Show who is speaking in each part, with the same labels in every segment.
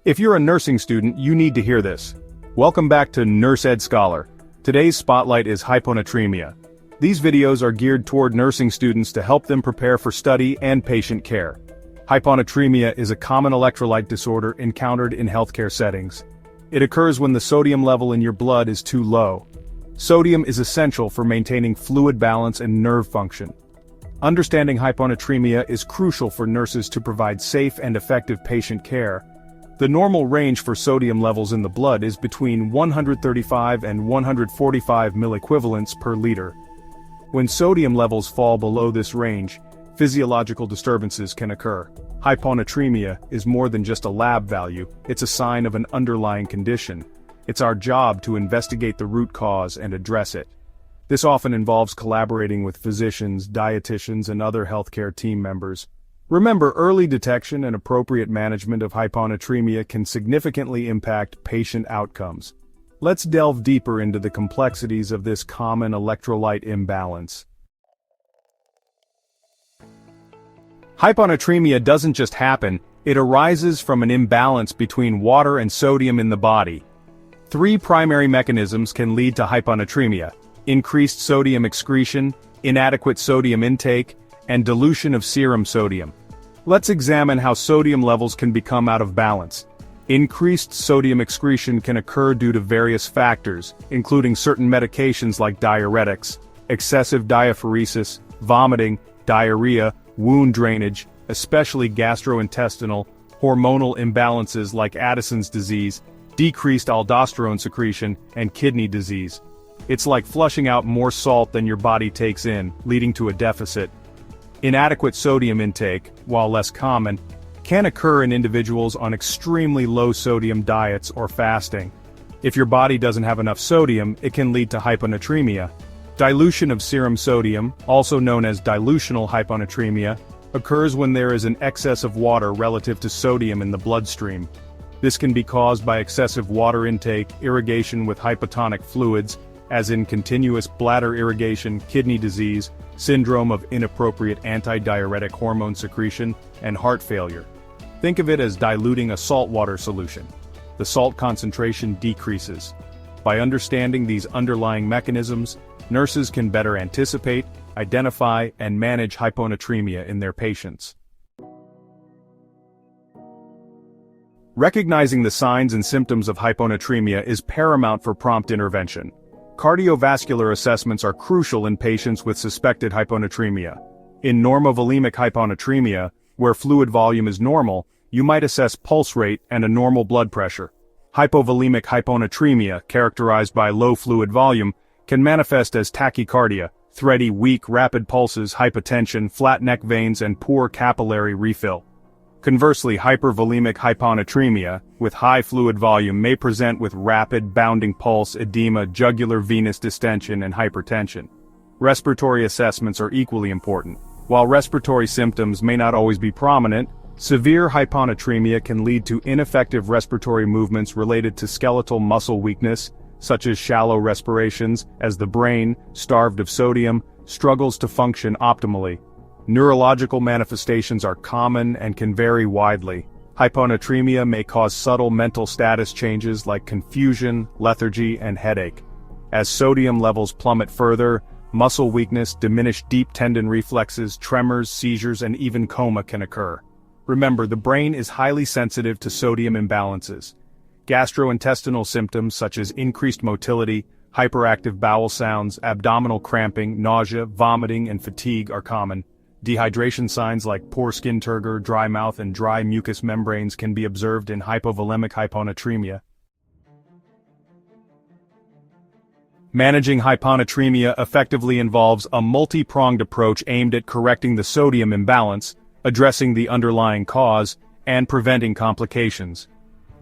Speaker 1: If you're a nursing student, you need to hear this. Welcome back to NurseEdScholar. Today's spotlight is hyponatremia. These videos are geared toward nursing students to help them prepare for study and patient care. Hyponatremia is a common electrolyte disorder encountered in healthcare settings. It occurs when the sodium level in your blood is too low. Sodium is essential for maintaining fluid balance and nerve function. Understanding hyponatremia is crucial for nurses to provide safe and effective patient care. The normal range for sodium levels in the blood is between 135 and 145 milliequivalents per liter. When sodium levels fall below this range, physiological disturbances can occur. Hyponatremia is more than just a lab value, it's a sign of an underlying condition. It's our job to investigate the root cause and address it. This often involves collaborating with physicians, dietitians, and other healthcare team members. Remember, early detection and appropriate management of hyponatremia can significantly impact patient outcomes. Let's delve deeper into the complexities of this common electrolyte imbalance. Hyponatremia doesn't just happen, it arises from an imbalance between water and sodium in the body. Three primary mechanisms can lead to hyponatremia: increased sodium excretion, inadequate sodium intake, and dilution of serum sodium. Let's examine how sodium levels can become out of balance. Increased sodium excretion can occur due to various factors, including certain medications like diuretics, excessive diaphoresis, vomiting, diarrhea, wound drainage, especially gastrointestinal, hormonal imbalances like Addison's disease, decreased aldosterone secretion, and kidney disease. It's like flushing out more salt than your body takes in, leading to a deficit. Inadequate sodium intake, while less common, can occur in individuals on extremely low sodium diets or fasting. If your body doesn't have enough sodium, it can lead to hyponatremia. Dilution of serum sodium, also known as dilutional hyponatremia, occurs when there is an excess of water relative to sodium in the bloodstream. This can be caused by excessive water intake, irrigation with hypotonic fluids, as in continuous bladder irrigation, kidney disease, syndrome of inappropriate antidiuretic hormone secretion, and heart failure. Think of it as diluting a saltwater solution. The salt concentration decreases. By understanding these underlying mechanisms, nurses can better anticipate, identify, and manage hyponatremia in their patients. Recognizing the signs and symptoms of hyponatremia is paramount for prompt intervention. Cardiovascular assessments are crucial in patients with suspected hyponatremia. In normovolemic hyponatremia, where fluid volume is normal, you might assess pulse rate and a normal blood pressure. Hypovolemic hyponatremia, characterized by low fluid volume, can manifest as tachycardia, thready, weak, rapid pulses, hypotension, flat neck veins, and poor capillary refill. Conversely, hypervolemic hyponatremia, with high fluid volume, may present with rapid, bounding pulse, edema, jugular venous distension, and hypertension. Respiratory assessments are equally important. While respiratory symptoms may not always be prominent, severe hyponatremia can lead to ineffective respiratory movements related to skeletal muscle weakness, such as shallow respirations, as the brain, starved of sodium, struggles to function optimally. Neurological manifestations are common and can vary widely. Hyponatremia may cause subtle mental status changes like confusion, lethargy, and headache. As sodium levels plummet further, muscle weakness, diminished deep tendon reflexes, tremors, seizures, and even coma can occur. Remember, the brain is highly sensitive to sodium imbalances. Gastrointestinal symptoms such as increased motility, hyperactive bowel sounds, abdominal cramping, nausea, vomiting, and fatigue are common. Dehydration signs like poor skin turgor, dry mouth, and dry mucous membranes can be observed in hypovolemic hyponatremia. Managing hyponatremia effectively involves a multi-pronged approach aimed at correcting the sodium imbalance, addressing the underlying cause, and preventing complications.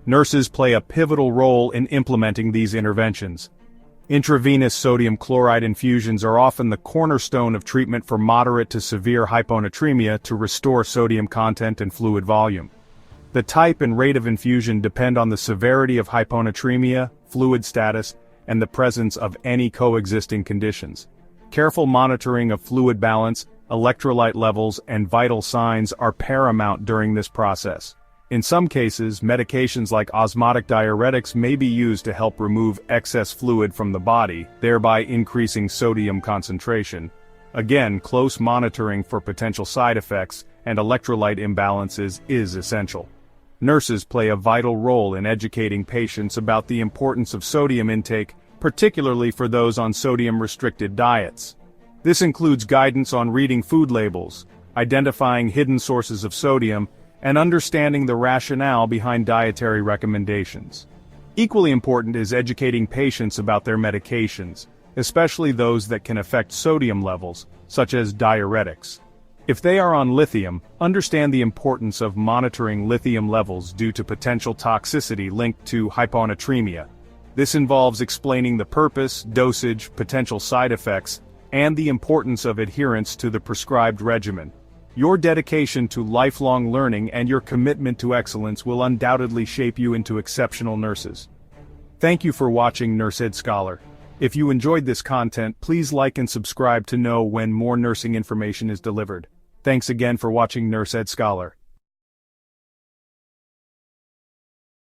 Speaker 1: Nurses play a pivotal role in implementing these interventions. Intravenous sodium chloride infusions are often the cornerstone of treatment for moderate to severe hyponatremia to restore sodium content and fluid volume. The type and rate of infusion depend on the severity of hyponatremia, fluid status, and the presence of any coexisting conditions. Careful monitoring of fluid balance, electrolyte levels, and vital signs are paramount during this process. In some cases, medications like osmotic diuretics may be used to help remove excess fluid from the body, thereby increasing sodium concentration. Again, close monitoring for potential side effects and electrolyte imbalances is essential. Nurses play a vital role in educating patients about the importance of sodium intake, particularly for those on sodium-restricted diets. This includes guidance on reading food labels, identifying hidden sources of sodium, and understanding the rationale behind dietary recommendations. Equally important is educating patients about their medications, especially those that can affect sodium levels, such as diuretics. If they are on lithium, understand the importance of monitoring lithium levels due to potential toxicity linked to hyponatremia. This involves explaining the purpose, dosage, potential side effects, and the importance of adherence to the prescribed regimen. Your dedication to lifelong learning and your commitment to excellence will undoubtedly shape you into exceptional nurses. Thank you for watching NurseEdScholar. If you enjoyed this content, please like and subscribe to know when more nursing information is delivered. Thanks again for watching NurseEdScholar.